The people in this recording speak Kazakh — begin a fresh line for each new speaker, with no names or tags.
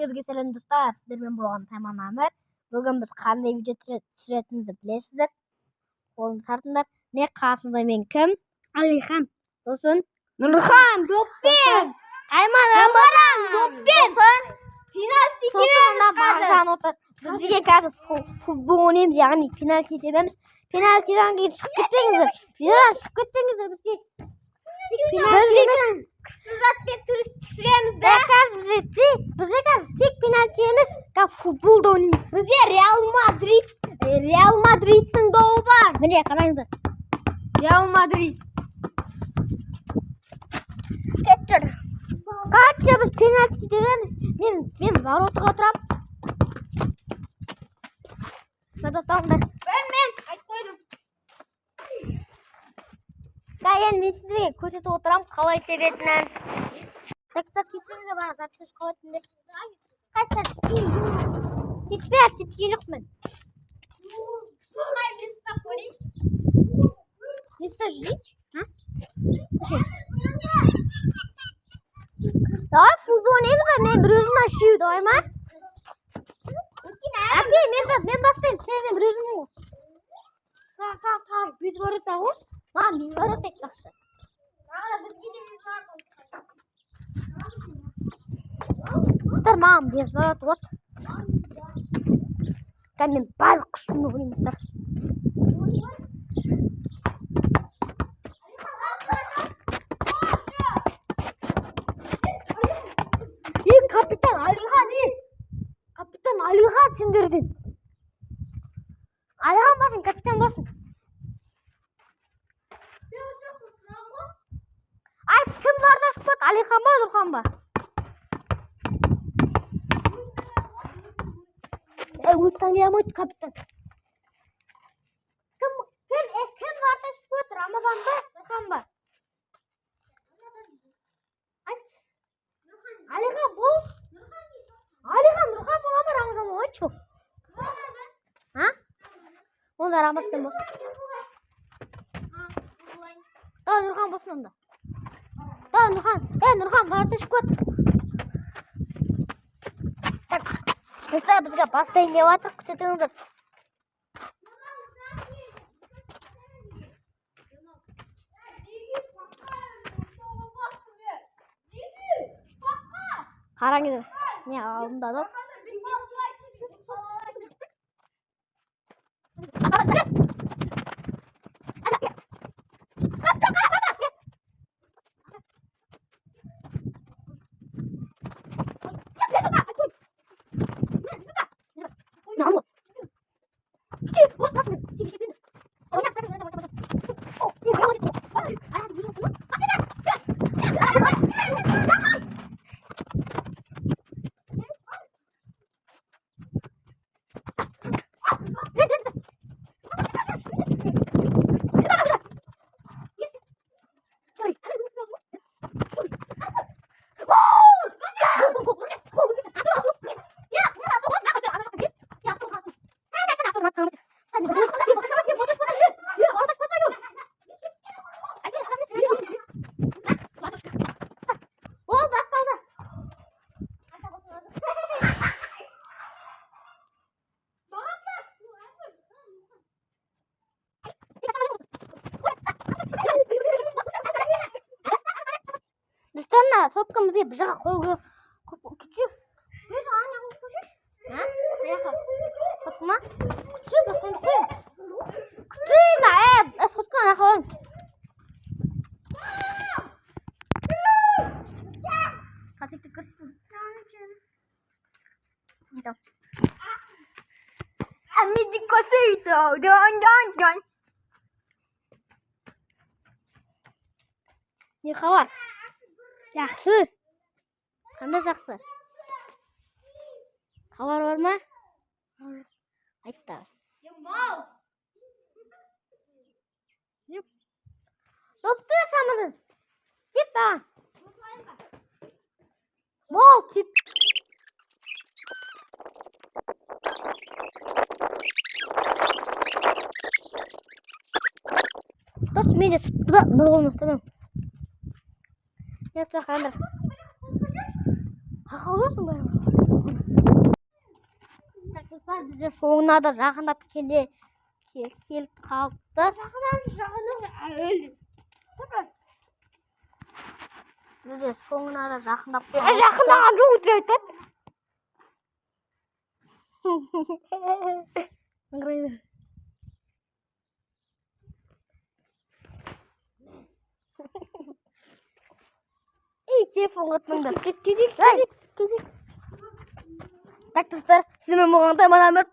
Бәріңізге сәлем достар, сіздермен болған Тайман Амир. Бүгін біз қандай видео түсіретінімізді білесіздер. Қолыңызды тартыңдар. Не қасымда мен кім?
Алихан.
Сосын
Нұрхан, доппен.
Тайман
Амаран, доппен. Пенальти
тебеміз қазір. Бізге қазір футбол ойнаймыз, яғни пенальти тебеміз. Пенальтиден кейін шығып кетпеңіздер. Видеодан шығып кетпеңіздер бізге.
түсіреміз да.
Бізге қазір тек пенальти емес, футболда ойнаймыз.
Бізде Реал Мадридтің доғы бар.
Міне қараңыздар.
Реал Мадрид.
Қанша біз пенальти тебеміз. Мен воротаға тұрам.
Мен айтып қойдым.
Енді мен сіздерге көрсетіп отырамын қалай тебетінін. Кешіріңіздер, бана запись қалайтынды. Теппей жоқпын. Место жить? Давай футбол ойнаймыз, мен бір өзімнен шеу, давай ма? Әке, мен бастайым, мен бір өзімнен ғой. Сағ, біз барыта ғой. Мам, біз барыта еттақшы. Мұстар, мам, біз барыта от. Мен барлық күшімді ойнайым, мұстар. Капитан Алихан сендерден. Алихан басын, капитан басын. Айт, кім барда шықпат? Алихан ба, Нұрхан ба? Өттен келемейді, капитан. Кім барда шықпат? Рамазан ба, Нұрхан ба? Айт. Алихан бол. Нұрхан бола ма, Рамазан ба? Айтшы. Онда Рамаз сен болсын. Нұрхан болсын онда. Нұрхан, барда шықпат. Бізге бастайын деп атыр, күтетіңіздер. Қараңыздар, не алдымда да. Dostlarına sotkımızı bir жаққа қойғы küçük. Biz anne bu küçük. Ha? Bir жаққа. Sotma. Küçük bakın küçük. Küçük ma sotkana koyun. Katık tıkırsın. Gidelim. Amidi kosito. Don. Ne хабар? Жақсы. Қандай жақсы? Хабар бар ма? Айтта. Допты самызын. Тип ба. Мол тип. Дос, мен де сұтты да бір болмас тамам. Yapacak kadar. Hakalıyorsun böyle. Dostlar bize soğuna da жақындап келіп қалыпты. Bize soğuna da жақындап қалыпты.
Жақындаған жоқ өтірік айтады.
Ей, телефонға тыңдап. Кезек. Так, достар, сізмен болған тайманамыз